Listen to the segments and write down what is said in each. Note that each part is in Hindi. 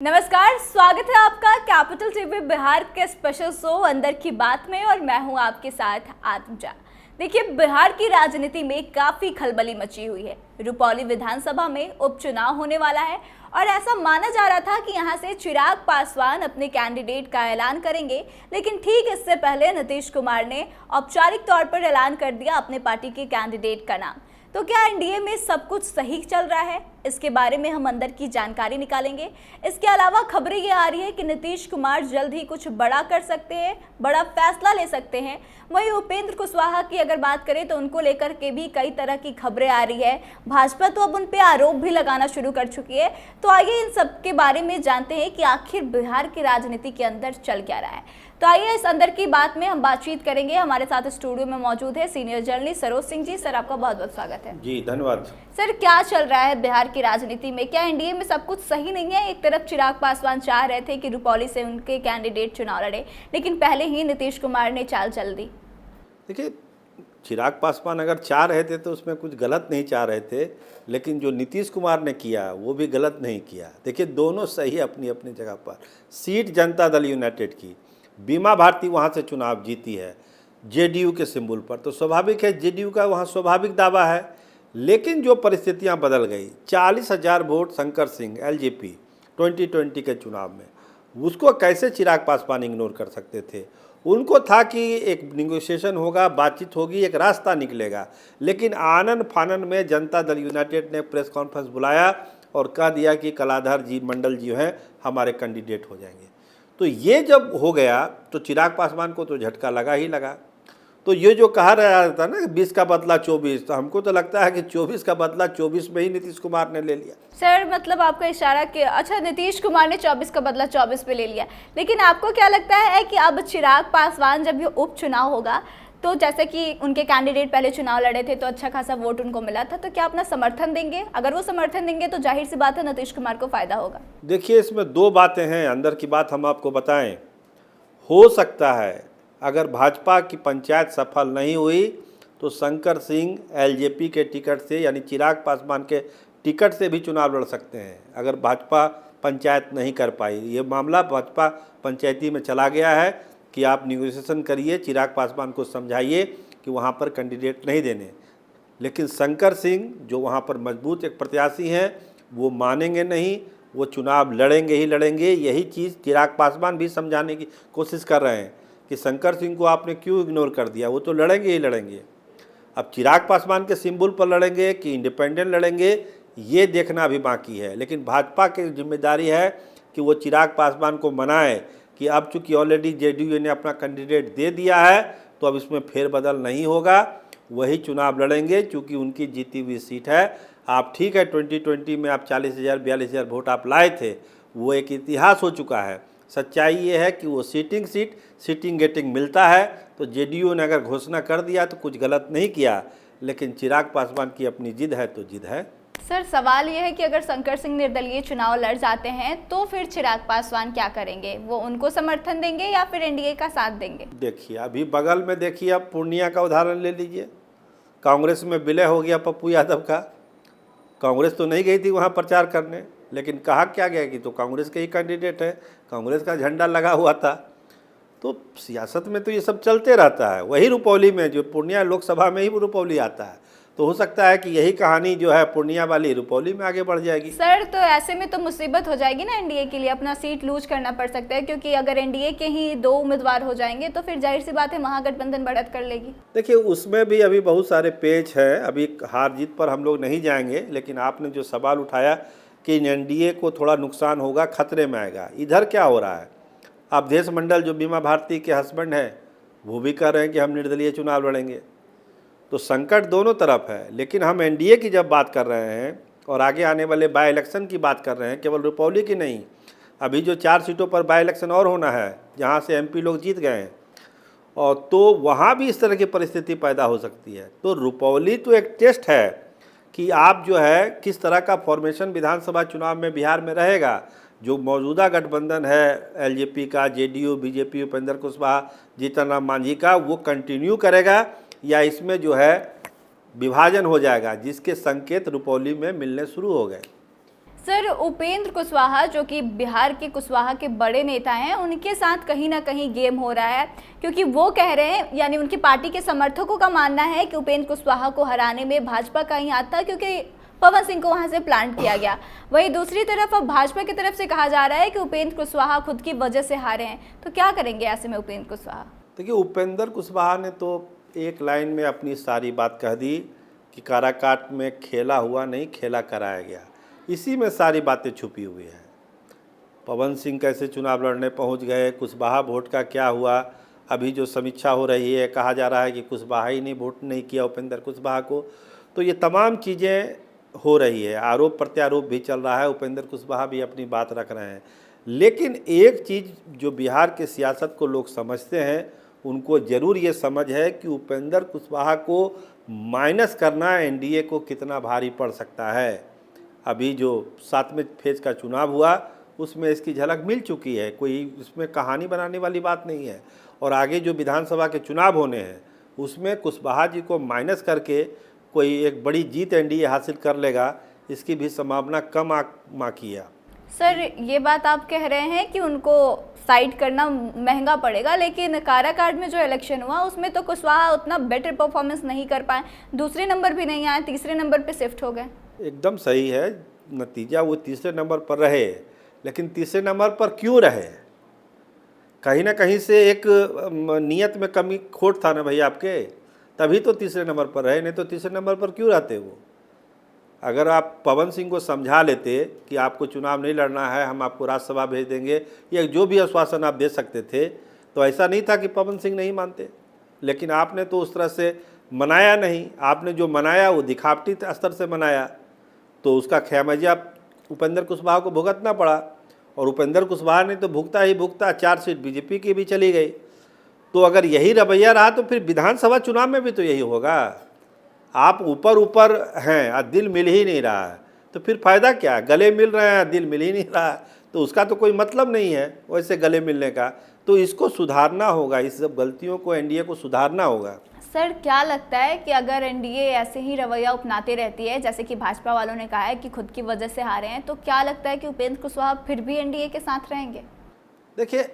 नमस्कार, स्वागत है आपका कैपिटल टीवी बिहार के स्पेशल शो अंदर की बात में और मैं हूं आपके साथ आत्मजा। देखिए, बिहार की राजनीति में काफी खलबली मची हुई है। रुपौली विधानसभा में उपचुनाव होने वाला है और ऐसा माना जा रहा था कि यहां से चिराग पासवान अपने कैंडिडेट का ऐलान करेंगे, लेकिन ठीक इससे पहले नीतीश कुमार ने औपचारिक तौर पर ऐलान कर दिया अपने पार्टी के कैंडिडेट का नाम। तो क्या एनडीए में सब कुछ सही चल रहा है? इसके बारे में हम अंदर की जानकारी निकालेंगे। इसके अलावा खबरें ये आ रही है कि नीतीश कुमार जल्द ही कुछ बड़ा कर सकते हैं, बड़ा फैसला ले सकते हैं। वहीं उपेंद्र कुशवाहा की अगर बात करें तो उनको लेकर के भी कई तरह की खबरें आ रही है। भाजपा तो अब उन पे आरोप भी लगाना शुरू कर चुकी है। तो आइए इन सब के बारे में जानते हैं कि आखिर बिहार की राजनीति के अंदर चल क्या रहा है। तो आइए इस अंदर की बात में हम बातचीत करेंगे। हमारे साथ स्टूडियो में मौजूद है senior journalist Saroj Singh ji. Sir, आपका बहुत बहुत स्वागत है। जी धन्यवाद। सर, क्या चल रहा है बिहार की राजनीति में? क्या एनडीए में सब कुछ सही नहीं है? एक तरफ चिराग पासवान चाह रहे थे कि रुपौली से उनके कैंडिडेट चुनाव लड़े, लेकिन पहले ही नीतीश कुमार ने चाल चल दी। देखिए, चिराग पासवान अगर चाह रहे थे तो उसमें कुछ गलत नहीं चाह रहे थे, लेकिन जो नीतीश कुमार ने किया वो भी गलत नहीं किया। देखिए, दोनों सही अपनी अपनी जगह पर। सीट जनता दल यूनाइटेड की, बीमा भारती वहाँ से चुनाव जीती है जेडीयू के सिंबल पर, तो स्वाभाविक है जेडीयू का वहाँ स्वाभाविक दावा है। लेकिन जो परिस्थितियाँ बदल गई, 40,000 वोट शंकर सिंह एलजेपी 2020 के चुनाव में, उसको कैसे चिराग पासवान इग्नोर कर सकते थे? उनको था कि एक निगोशिएशन होगा, बातचीत होगी, एक रास्ता निकलेगा। लेकिन आनन फानन में जनता दल यूनाइटेड ने प्रेस कॉन्फ्रेंस बुलाया और कह दिया कि कलाधर जी मंडल जी हैं हमारे कैंडिडेट हो जाएंगे। तो ये जब हो गया तो चिराग पासवान को तो झटका लगा ही लगा। तो ये जो कहा रहा था ना 20 का बदला 24, तो हमको तो लगता है कि 24 का बदला 24 में ही नीतीश कुमार ने ले लिया। सर, मतलब आपका इशारा कि अच्छा, नीतीश कुमार ने 24 का बदला 24 पे ले लिया, लेकिन आपको क्या लगता है कि अब चिराग पासवान जब ये उपचुनाव होगा, तो जैसे कि उनके कैंडिडेट पहले चुनाव लड़े थे तो अच्छा खासा वोट उनको मिला था, तो क्या अपना समर्थन देंगे? अगर वो समर्थन देंगे तो जाहिर सी बात है नीतीश कुमार को फायदा होगा। देखिए, इसमें दो बातें हैं। अंदर की बात हम आपको बताएं, हो सकता है अगर भाजपा की पंचायत सफल नहीं हुई तो शंकर सिंह एलजेपी के टिकट से, यानी चिराग पासवान के टिकट से भी चुनाव लड़ सकते हैं। अगर भाजपा पंचायत नहीं कर पाई, ये मामला भाजपा पंचायती में चला गया है कि आप निगोशिएशन करिए, चिराग पासवान को समझाइए कि वहाँ पर कैंडिडेट नहीं देने। लेकिन शंकर सिंह जो वहाँ पर मजबूत एक प्रत्याशी हैं, वो मानेंगे नहीं, वो चुनाव लड़ेंगे ही लड़ेंगे। यही चीज़ चिराग पासवान भी समझाने की कोशिश कर रहे हैं कि शंकर सिंह को आपने क्यों इग्नोर कर दिया, वो तो लड़ेंगे ही लड़ेंगे। अब चिराग पासवान के सिंबल पर लड़ेंगे कि इंडिपेंडेंट लड़ेंगे, ये देखना भी बाकी है। लेकिन भाजपा की जिम्मेदारी है कि वो चिराग पासवान को मनाए कि अब चूँकि ऑलरेडी जेडीयू ने अपना कैंडिडेट दे दिया है तो अब इसमें फेरबदल नहीं होगा, वही चुनाव लड़ेंगे चूँकि उनकी जीती हुई सीट है। आप ठीक है 2020 में आप 40,000 42,000 वोट आप लाए थे, वो एक इतिहास हो चुका है। सच्चाई ये है कि वो सीटिंग गेटिंग मिलता है। तो जेडीयू ने अगर घोषणा कर दिया तो कुछ गलत नहीं किया, लेकिन चिराग पासवान की अपनी जिद है तो जिद है। सर, सवाल ये है कि अगर शंकर सिंह निर्दलीय चुनाव लड़ जाते हैं तो फिर चिराग पासवान क्या करेंगे? वो उनको समर्थन देंगे या फिर एनडीए का साथ देंगे? देखिए, अभी बगल में देखिए, अब पूर्णिया का उदाहरण ले लीजिए। कांग्रेस में विलय हो गया पप्पू यादव का। कांग्रेस तो नहीं गई थी वहाँ प्रचार करने, लेकिन कहा क्या गया कि तो कांग्रेस के ही कैंडिडेट है, कांग्रेस का झंडा लगा हुआ था। तो सियासत में तो ये सब चलते रहता है। वही रुपौली में, जो पूर्णिया लोकसभा में ही रुपौली आता है, तो हो सकता है कि यही कहानी जो है पूर्णिया वाली रुपौली में आगे बढ़ जाएगी। सर, तो ऐसे में तो मुसीबत हो जाएगी ना एनडीए के लिए, अपना सीट लूज करना पड़ सकता है, क्योंकि अगर एनडीए के ही 2 उम्मीदवार हो जाएंगे तो फिर जाहिर सी बात है महागठबंधन बढ़त कर लेगी। देखिए, उसमें भी अभी बहुत सारे पेच हैं। अभी हार जीत पर हम लोग नहीं जाएंगे, लेकिन आपने जो सवाल उठाया कि एनडीए को थोड़ा नुकसान होगा, खतरे में आएगा, इधर क्या हो रहा है? अवधेश मंडल जो बीमा भारती के हस्बैंड हैं, वो भी कह रहे हैं कि हम निर्दलीय चुनाव लड़ेंगे। तो संकट दोनों तरफ है। लेकिन हम एनडीए की जब बात कर रहे हैं और आगे आने वाले बाई इलेक्शन की बात कर रहे हैं, केवल रुपौली की नहीं, अभी जो 4 सीटों पर बाई इलेक्शन और होना है जहाँ से एमपी लोग जीत गए हैं, और तो वहाँ भी इस तरह की परिस्थिति पैदा हो सकती है। तो रुपौली तो एक टेस्ट है कि आप जो है किस तरह का फॉर्मेशन विधानसभा चुनाव में बिहार में रहेगा। जो मौजूदा गठबंधन है एलजेपी का, जेडीयू, बीजेपी, उपेंद्र कुशवाहा, जीतन राम मांझी का, वो कंटिन्यू करेगा या इसमें जो है विभाजन हो जाएगा, जिसके संकेत रुपौली में मिलने शुरू हो गए। सर, उपेंद्र कुशवाहा जो कि बिहार के कुशवाहा के बड़े नेता हैं, उनके साथ कहीं ना कहीं गेम हो रहा है, क्योंकि वो कह रहे हैं, यानी उनकी पार्टी के समर्थकों का मानना है कि उपेंद्र कुशवाहा को हराने में भाजपा का ही हाथ था, क्योंकि पवन सिंह को वहां से प्लांट किया गया। वहीं दूसरी तरफ अब भाजपा की तरफ से कहा जा रहा है कि उपेंद्र कुशवाहा खुद की वजह से हारे हैं। तो क्या करेंगे ऐसे में उपेंद्र कुशवाहा? देखिए, उपेंद्र कुशवाहा ने तो एक लाइन में अपनी सारी बात कह दी कि काराकाट में खेला हुआ नहीं, खेला कराया गया। इसी में सारी बातें छुपी हुई हैं। पवन सिंह कैसे चुनाव लड़ने पहुंच गए, कुशवाहा वोट का क्या हुआ, अभी जो समीक्षा हो रही है, कहा जा रहा है कि कुशवाहा ही नहीं वोट नहीं किया उपेंद्र कुशवाहा को। तो ये तमाम चीज़ें हो रही है, आरोप प्रत्यारोप भी चल रहा है, उपेंद्र कुशवाहा भी अपनी बात रख रहे हैं। लेकिन एक चीज़ जो बिहार के सियासत को लोग समझते हैं, उनको ज़रूर ये समझ है कि उपेंद्र कुशवाहा को माइनस करना एनडीए को कितना भारी पड़ सकता है। अभी जो 7वें फेज का चुनाव हुआ उसमें इसकी झलक मिल चुकी है, कोई इसमें कहानी बनाने वाली बात नहीं है। और आगे जो विधानसभा के चुनाव होने हैं उसमें कुशवाहा जी को माइनस करके कोई एक बड़ी जीत एनडीए हासिल कर लेगा, इसकी भी संभावना कम आंकी है। सर, ये बात आप कह रहे हैं कि उनको साइड करना महंगा पड़ेगा, लेकिन काराकाट में जो इलेक्शन हुआ उसमें तो कुशवाहा उतना बेटर परफॉर्मेंस नहीं कर पाए, दूसरे नंबर भी नहीं आए, तीसरे नंबर पे शिफ्ट हो गए। एकदम सही है, नतीजा वो तीसरे नंबर पर रहे, लेकिन तीसरे नंबर पर क्यों रहे? कहीं ना कहीं से एक नियत में कमी खोट था ना भाई आपके, तभी तो तीसरे नंबर पर रहे, नहीं तो तीसरे नंबर पर क्यों रहते वो? अगर आप पवन सिंह को समझा लेते कि आपको चुनाव नहीं लड़ना है, हम आपको राज्यसभा भेज देंगे, या जो भी आश्वासन आप दे सकते थे, तो ऐसा नहीं था कि पवन सिंह नहीं मानते। लेकिन आपने तो उस तरह से मनाया नहीं, आपने जो मनाया वो दिखावटी स्तर से मनाया, तो उसका खमियाजा उपेंद्र कुशवाहा को भुगतना पड़ा। और उपेंद्र कुशवाहा ने तो भुगता ही भुगता, 4 सीट बीजेपी की भी चली गई। तो अगर यही रवैया रहा तो फिर विधानसभा चुनाव में भी तो यही होगा। आप ऊपर ऊपर हैं और दिल मिल ही नहीं रहा है, तो फिर फ़ायदा क्या? गले मिल रहे हैं, दिल मिल ही नहीं रहा, तो उसका तो कोई मतलब नहीं है वैसे गले मिलने का। तो इसको सुधारना होगा, इस सब गलतियों को एनडीए को सुधारना होगा। सर, क्या लगता है कि अगर एनडीए ऐसे ही रवैया अपनाते रहती है, जैसे कि भाजपा वालों ने कहा है कि खुद की वजह से हारे हैं, तो क्या लगता है कि उपेंद्र कुशवाहा फिर भी एनडीए के साथ रहेंगे? देखिए,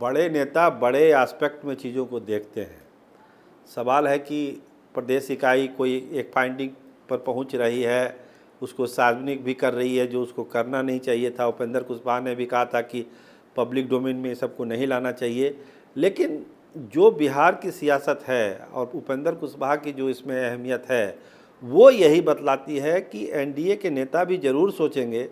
बड़े नेता बड़े एस्पेक्ट में चीज़ों को देखते हैं। सवाल है कि प्रदेश इकाई कोई एक फाइंडिंग पर पहुंच रही है, उसको सार्वजनिक भी कर रही है, जो उसको करना नहीं चाहिए था। उपेंद्र कुशवाहा ने भी कहा था कि पब्लिक डोमेन में सबको नहीं लाना चाहिए। लेकिन जो बिहार की सियासत है और उपेंद्र कुशवाहा की जो इसमें अहमियत है, वो यही बतलाती है कि एनडीए के नेता भी ज़रूर सोचेंगे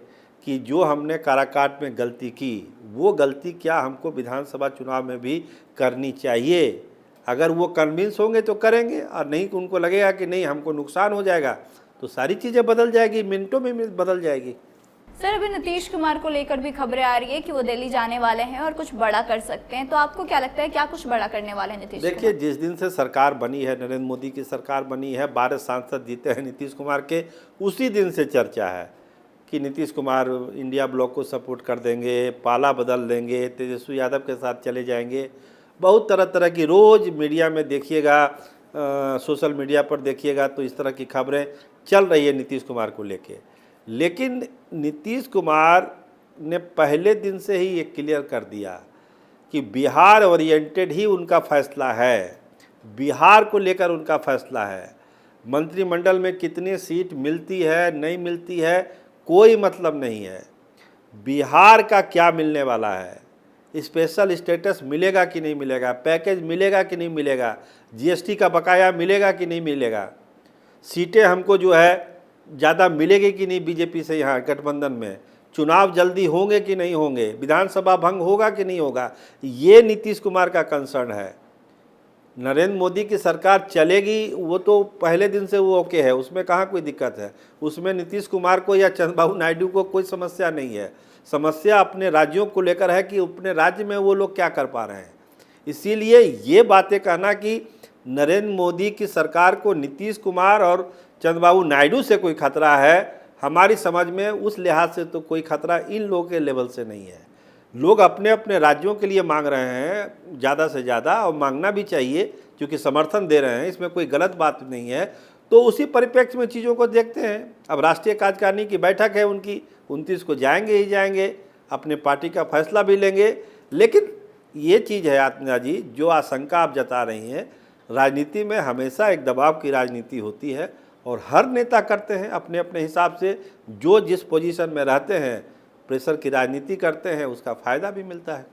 कि जो हमने काराकाट में गलती की, वो गलती क्या हमको विधानसभा चुनाव में भी करनी चाहिए। अगर वो कन्विंस होंगे तो करेंगे, और नहीं तो उनको लगेगा कि नहीं हमको नुकसान हो जाएगा, तो सारी चीज़ें बदल जाएगी, मिनटों में बदल जाएगी। सर, अभी नीतीश कुमार को लेकर भी खबरें आ रही है कि वो दिल्ली जाने वाले हैं और कुछ बड़ा कर सकते हैं, तो आपको क्या लगता है क्या कुछ बड़ा करने वाले हैं नीतीश? देखिए, जिस दिन से सरकार बनी है, नरेंद्र मोदी की सरकार बनी है, 12 सांसद जीते हैं नीतीश कुमार के, उसी दिन से चर्चा है कि नीतीश कुमार इंडिया ब्लॉक को सपोर्ट कर देंगे, पाला बदल देंगे, तेजस्वी यादव के साथ चले जाएंगे। बहुत तरह तरह की रोज़ मीडिया में देखिएगा, सोशल मीडिया पर देखिएगा तो इस तरह की खबरें चल रही है नीतीश कुमार को लेके। लेकिन नीतीश कुमार ने पहले दिन से ही ये क्लियर कर दिया कि बिहार ओरिएंटेड ही उनका फैसला है, बिहार को लेकर उनका फैसला है। मंत्रिमंडल में कितनी सीट मिलती है नहीं मिलती है कोई मतलब नहीं है, बिहार का क्या मिलने वाला है, स्पेशल स्टेटस मिलेगा कि नहीं मिलेगा, पैकेज मिलेगा कि नहीं मिलेगा, जीएसटी का बकाया मिलेगा कि नहीं मिलेगा, सीटें हमको जो है ज़्यादा मिलेगी कि नहीं बीजेपी से यहाँ गठबंधन में, चुनाव जल्दी होंगे कि नहीं होंगे, विधानसभा भंग होगा कि नहीं होगा, ये नीतीश कुमार का कंसर्न है। नरेंद्र मोदी की सरकार चलेगी वो तो पहले दिन से वो ओके है, उसमें कहाँ कोई दिक्कत है, उसमें नीतीश कुमार को या चंद्रबाबू नायडू को कोई समस्या नहीं है। समस्या अपने राज्यों को लेकर है कि अपने राज्य में वो लोग क्या कर पा रहे हैं। इसीलिए ये बातें कहना कि नरेंद्र मोदी की सरकार को नीतीश कुमार और चंद्रबाबू नायडू से कोई खतरा है, हमारी समझ में उस लिहाज से तो कोई खतरा इन लोगों के लेवल से नहीं है। लोग अपने अपने राज्यों के लिए मांग रहे हैं ज़्यादा से ज़्यादा, और मांगना भी चाहिए क्योंकि समर्थन दे रहे हैं, इसमें कोई गलत बात नहीं है। तो उसी परिप्रेक्ष्य में चीज़ों को देखते हैं। अब राष्ट्रीय कार्यकारिणी की बैठक है उनकी, 29 को जाएंगे ही जाएंगे, अपने पार्टी का फैसला भी लेंगे। लेकिन ये चीज़ है आत्मजा जी, जो आशंका आप जता रही हैं, राजनीति में हमेशा एक दबाव की राजनीति होती है और हर नेता करते हैं अपने अपने हिसाब से, जो जिस पोजीशन में रहते हैं प्रेशर की राजनीति करते हैं, उसका फ़ायदा भी मिलता है।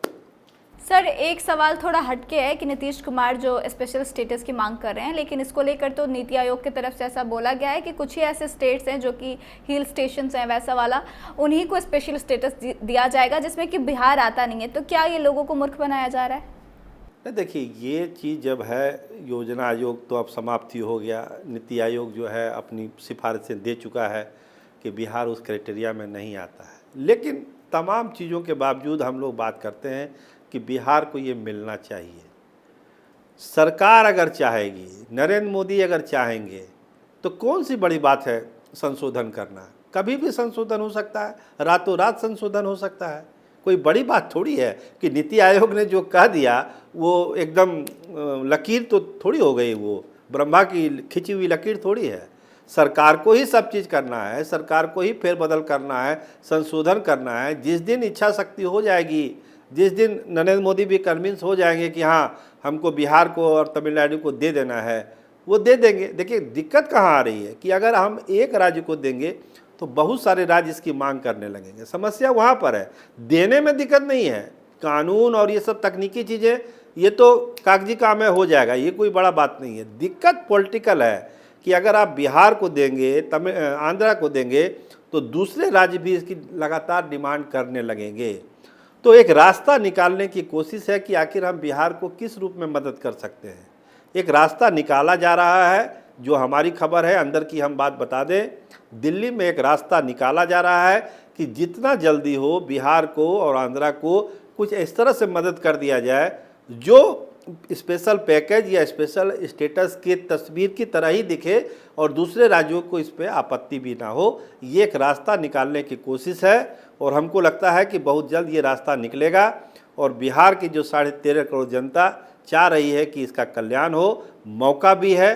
सर, एक सवाल थोड़ा हटके है कि नीतीश कुमार जो स्पेशल स्टेटस की मांग कर रहे हैं, लेकिन इसको लेकर तो नीति आयोग की तरफ से ऐसा बोला गया है कि कुछ ही ऐसे स्टेट्स हैं जो कि हिल स्टेशंस हैं वैसा वाला, उन्हीं को स्पेशल स्टेटस दिया जाएगा, जिसमें कि बिहार आता नहीं है। तो क्या ये लोगों को मूर्ख बनाया जा रहा है? देखिए, ये चीज़ जब है, योजना आयोग तो अब समाप्ति हो गया, नीति आयोग जो है अपनी सिफारिशें दे चुका है कि बिहार उस क्राइटेरिया में नहीं आता है। लेकिन तमाम चीज़ों के बावजूद हम लोग बात करते हैं कि बिहार को ये मिलना चाहिए। सरकार अगर चाहेगी, नरेंद्र मोदी अगर चाहेंगे, तो कौन सी बड़ी बात है संशोधन करना। कभी भी संशोधन हो सकता है, रातों रात संशोधन हो सकता है, कोई बड़ी बात थोड़ी है कि नीति आयोग ने जो कह दिया वो एकदम लकीर तो थोड़ी हो गई, वो ब्रह्मा की खिंची हुई लकीर थोड़ी है। सरकार को ही सब चीज़ करना है, सरकार को ही फेरबदल करना है, संशोधन करना है। जिस दिन इच्छा शक्ति हो जाएगी, जिस दिन नरेंद्र मोदी भी कन्विंस हो जाएंगे कि हाँ हमको बिहार को और तमिलनाडु को दे देना है, वो दे देंगे। देखिए, दिक्कत कहाँ आ रही है कि अगर हम एक राज्य को देंगे तो बहुत सारे राज्य इसकी मांग करने लगेंगे। समस्या वहाँ पर है, देने में दिक्कत नहीं है। कानून और ये सब तकनीकी चीज़ें, ये तो कागजी काम है, हो जाएगा, ये कोई बड़ा बात नहीं है। दिक्कत पॉलिटिकल है कि अगर आप बिहार को देंगे, आंध्रा को देंगे, तो दूसरे राज्य भी इसकी लगातार डिमांड करने लगेंगे। तो एक रास्ता निकालने की कोशिश है कि आखिर हम बिहार को किस रूप में मदद कर सकते हैं। एक रास्ता निकाला जा रहा है, जो हमारी खबर है, अंदर की हम बात बता दें, दिल्ली में एक रास्ता निकाला जा रहा है कि जितना जल्दी हो बिहार को और आंध्रा को कुछ इस तरह से मदद कर दिया जाए जो स्पेशल पैकेज या स्पेशल स्टेटस की तस्वीर की तरह ही दिखे और दूसरे राज्यों को इस पर आपत्ति भी ना हो। ये एक रास्ता निकालने की कोशिश है और हमको लगता है कि बहुत जल्द ये रास्ता निकलेगा और बिहार की जो 13.5 करोड़ जनता चाह रही है कि इसका कल्याण हो, मौका भी है,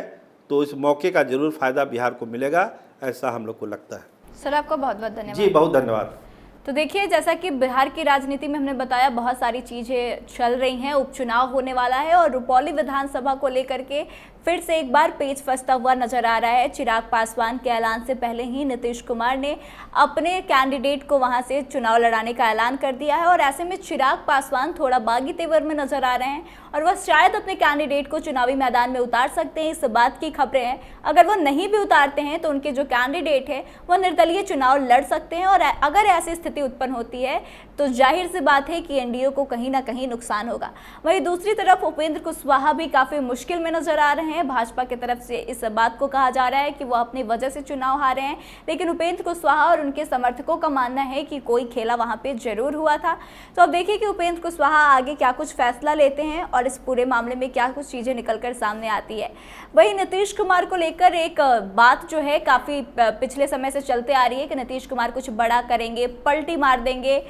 तो इस मौके का जरूर फ़ायदा बिहार को मिलेगा, ऐसा हम लोग को लगता है। सर, आपका बहुत बहुत धन्यवाद। जी, बहुत धन्यवाद। तो देखिए, जैसा कि बिहार की राजनीति में हमने बताया, बहुत सारी चीज़ें चल रही हैं, उपचुनाव होने वाला है और रुपौली विधानसभा को लेकर के फिर से एक बार पेच फंसता हुआ नजर आ रहा है। चिराग पासवान के ऐलान से पहले ही नीतीश कुमार ने अपने कैंडिडेट को वहां से चुनाव लड़ाने का ऐलान कर दिया है और ऐसे में चिराग पासवान थोड़ा बागी तेवर में नजर आ रहे हैं और वह शायद अपने कैंडिडेट को चुनावी मैदान में उतार सकते हैं। इस बात की खबरें हैं, अगर वो नहीं भी उतारते हैं तो उनके जो कैंडिडेट है वह निर्दलीय चुनाव लड़ सकते हैं और अगर ऐसी स्थिति उत्पन्न होती है तो जाहिर सी बात है कि एनडीए को कहीं ना कहीं नुकसान होगा। वहीं दूसरी तरफ उपेंद्र कुशवाहा भी काफ़ी मुश्किल में नजर आ रहे हैं। भाजपा की तरफ से इस बात को कहा जा रहा है कि वो अपनी वजह से चुनाव हारे हैं, लेकिन उपेंद्र कुशवाहा और उनके समर्थकों का मानना है कि कोई खेला वहां पे जरूर हुआ था। तो अब देखिए कि उपेंद्र कुशवाहा आगे क्या कुछ फैसला लेते हैं और इस पूरे मामले में क्या कुछ चीज़ें निकलकर सामने आती है। वहीं नीतीश कुमार को लेकर एक बात जो है काफ़ी पिछले समय से चलते आ रही है कि नीतीश कुमार कुछ बड़ा करेंगे, पलटी मार देंगे,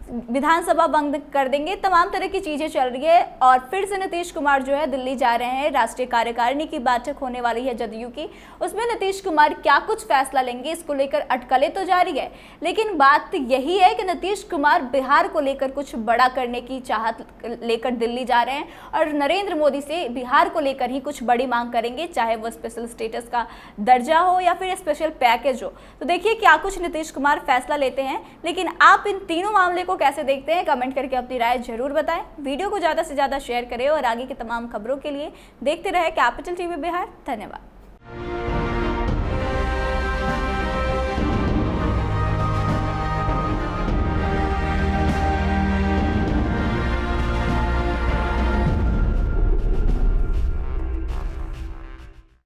विधानसभा बंद कर देंगे, तमाम तरह की चीज़ें चल रही है। और फिर से नीतीश कुमार जो है दिल्ली जा रहे हैं, राष्ट्रीय कार्यकारिणी की बैठक होने वाली है जदयू की, उसमें नीतीश कुमार क्या कुछ फैसला लेंगे इसको लेकर अटकलें तो जारी है। लेकिन बात यही है कि नीतीश कुमार बिहार को लेकर कुछ बड़ा करने की चाहत लेकर दिल्ली जा रहे हैं और नरेंद्र मोदी से बिहार को लेकर ही कुछ बड़ी मांग करेंगे, चाहे वो स्पेशल स्टेटस का दर्जा हो या फिर स्पेशल पैकेज हो। तो देखिए क्या कुछ नीतीश कुमार फैसला लेते हैं। लेकिन आप इन तीनों मामले को कैसे देखते हैं, कमेंट करके अपनी राय जरूर बताएं। वीडियो को ज़्यादा से ज़्यादा शेयर करें और आगे की तमाम खबरों के लिए देखते रहे कैपिटल टीवी बिहार। धन्यवाद।